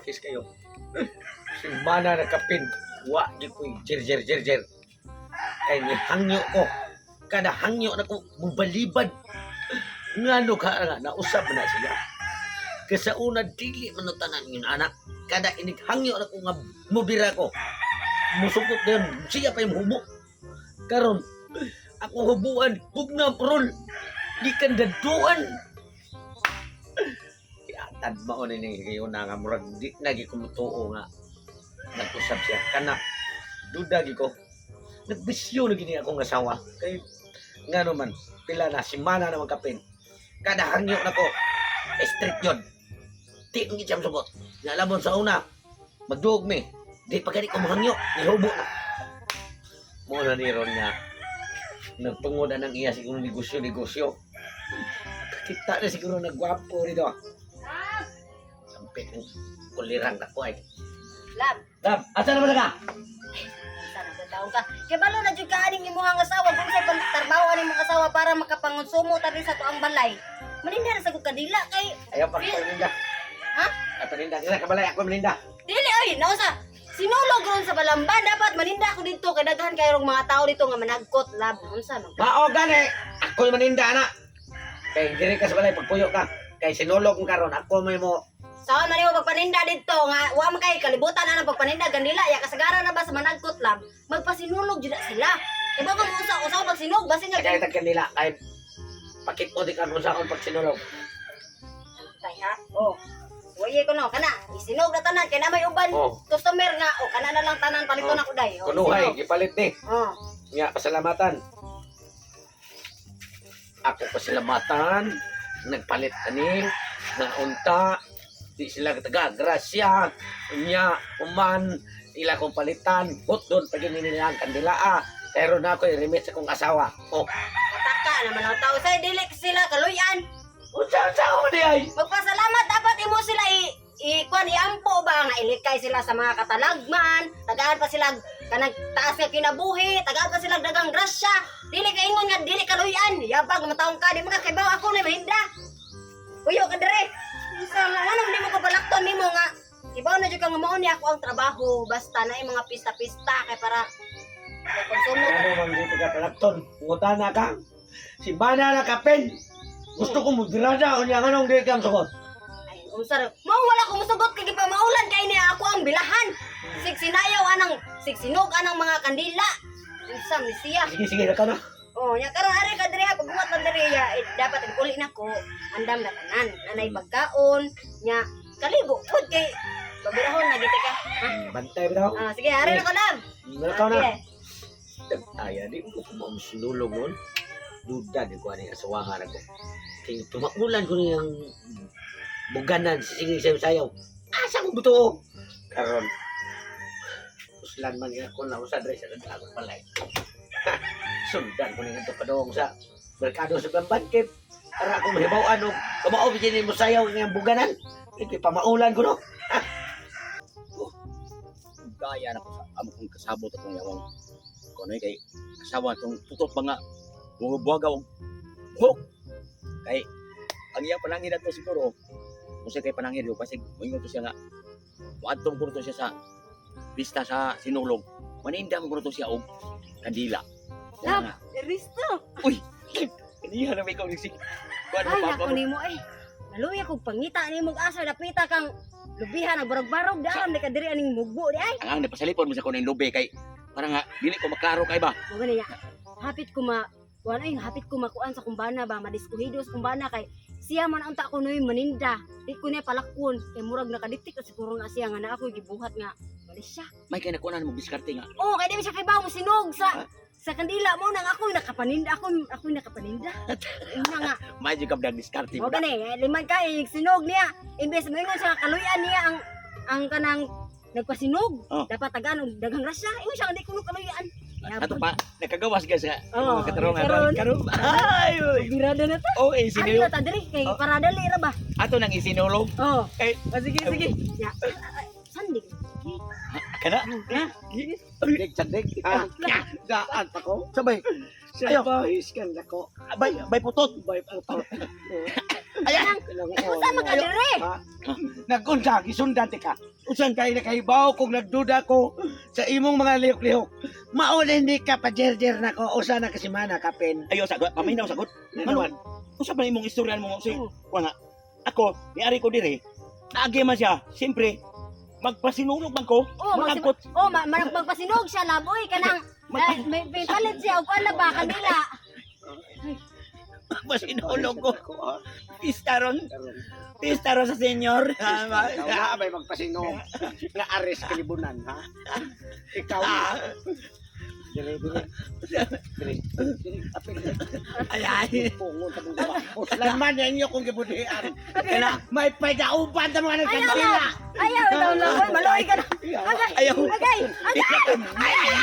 pakis kayo. Simana na kapin. Wa di ko jer. Kay ni hangyo ko. Kada hangyo na ko mubalibad. Ngano ka nga nausab na siya. Kasa una dili manutanan yun anak. Kada inig hangyo na ko nga mubira ko. Musukot din siya pa yung hubo. Karon ako hubuan bugna prol. Di kan daduan. Tad mao ni kayo na nga murag di nagi kumutuo nga nag-usab siya kana duda gi ko nagbisyo na gini akong asawa kay ngano man pila na simana na magkapin kada hangyo nako strict yun di ngi jam subot nalabon sa una magduog mi di pa gani ko mahangyo nihubo na mo na ni ron nga nagtungod na ng iya siguro negosyo kita na siguro nagwapo dito. Sampai kulirang na ko ay. Lab, asa naman ka? Sana ba taong ka? Kaya balo na dyan ka aning imuhang asawa kung sa'y pagtarbaho aning mga asawa para makapangonsumo tari sa tuang balay. Maninda na sa kukadila kay... Ayaw pa ko maninda. Ha? Ay paninda, kaya kabalay ako maninda. Dili ay, nausa. Sinulog ron sa Balamba, dapat maninda ako dito kay daghan kayong mga tao dito nga managkot lab. Unsa man? Mao gani, ako yung maninda ana. Kay diri ka sa balay pagpuyo ka. Kay sinulog mo karon ako mo Saan man mo pagpaninda dito nga wa man kay kalibutan na ng pagpaninda gandila ya kasagaran na ba sa managkot lab magpasinulog jud sila. Iba ko usa pagsinog basin nga kay tagkan nila kay pakit mo di karon sa akong pagsinulog. Tay ha? Oh. Waye ko no kana isinog na tanan kay na may uban customer nga o kana na lang tanan paliton ako day. Kunuhay gipalit ni. Oh. Nya pasalamatan. Ako pasalamatan nagpalit ani na unta di sila taga grasya nya uman ila kong palitan hot doon pag nila kandila pero na ako i-remit sa kong asawa Mataka naman ang tao say dili sila kaluyan. Unsa ko di ay Magpasalamat dapat imo sila kuan iampo ba nga ilikay sila sa mga katalagman, tagaan pa sila kanang taas nga kinabuhi, tagaan pa sila dagang grasya. Dili ka ingon nga dili kaluyan. Yabag mataong ka di magkakibaw ako na mahinda. Uyo ka dire. Isa nga ano di mo ko balakton nimo nga. Ibaw na jud kang mao ni ako ang trabaho basta na mga pista-pista kay para konsumo. ano man dito ka palakton ngutana ka si bana na kapen gusto ko mudrada unya nganong di kang sugot Ay, unsa mo wala ko musugot kay pa maulan kay niya ako ang bilahan. Sigsinayaw anang sigsinog anang mga kandila. Unsa mi siya? sige na ka na Oh, nya karon ari ka diri pagbuhat man diri ya dapat uli na ko andam na tanan. Nanay bagkaon nya kalibo pud kay babirahon na giti ka. Ha? bantay bitaw Sige, ari na ko lab. nalakaw na Sige. Aya di ko mo sinulog mon duda di ko ani asawahan ako kay tumakulan ko niyang buganan sige sayaw asa ko buto karon uslan man ako na usa dre sa dagat balay sundan ko ning adto padong sa merkado sa Bangkit para ako mahibaw-an og kamao bigyan mo sayaw niyang buganan iti pamaulan ko no gaya na ko sa amo kong kasabot atong yawang kuno kay kasawa tong tutok mga buwagaw hok kay ang iyang panangin ato siguro kung kay panangin yo kasi moingon to siya nga moadtong ko to siya sa pista sa sinulog maninda mo to siya og kandila Lab, Risto. Iniha na may ikaw nagsig kuan Ay, mo ako nimo naluya kog pangita nimo asa dapita kang lubihan ang barog-barog daan di ka diri aning mugbo di ay. ang napasalipon mo sa kuno lobe kay para nga dili ko maklaro kay ba Mo gani ya. Hapit ko hapit ko makuan sa kumbana ba madiskuhido sa kumbana kay siya man unta ko noy maninda. Di ko niya palakon kay murag nakadiktik na siguro na siya nga na ako gibuhat nga bali siya. may kay nakuha na mo diskarte nga Oh, kay di siya kay bawo mo sinog sa kandila mo nang ako nakapaninda ako nakapaninda. Una nga. may jud ka diskarte Mo gani liman kay sinog niya. Imbes mo ingon sa kaluyan niya ang kanang nagpasinog. Dapat tagan og daghang rasya. Ingon siya hindi ko kaluyan. ato pa nakagawas ka sa Oo, katarungan karon ay Birada na ta. okay Ano sinulog na ta diri kay para dali ra ba? ato nang isinulog Oh. eh sige Ya. Sandig. kana candik daan pa ko sabay Ayo, hiskan ako. bay putot Bay pa to. Ayan. Usa man ka dire. Nagkunsa, gisundan ka. Usan kay nakahibaw kung nagduda ko sa imong mga lihok-lihok. Maulin ni ka pa jerjer na ko. Usa na kasi mana kapin. Ayo sagot, paminaw sagot. Ano man? Usa pa imong istorya mo si wala. Ako, niari ko dire. Agi man siya. Siyempre, magpasinulog man ko. Oh, Magangkot. magpasinog siya na boy kanang may palit siya og wala ba kanila. Magpasinulog ko. Pistaron. Pistaron sa senyor. Ikaw may magpasinog nga ares kalibunan, ha? Ikaw. Dire. Ay. Uslan man yan nyo kung gibudihan. May paidauban na mga nagkantila. Ayaw daw lang boy, maloy ka na. Agay. Ayaw. Agay. Ayaw.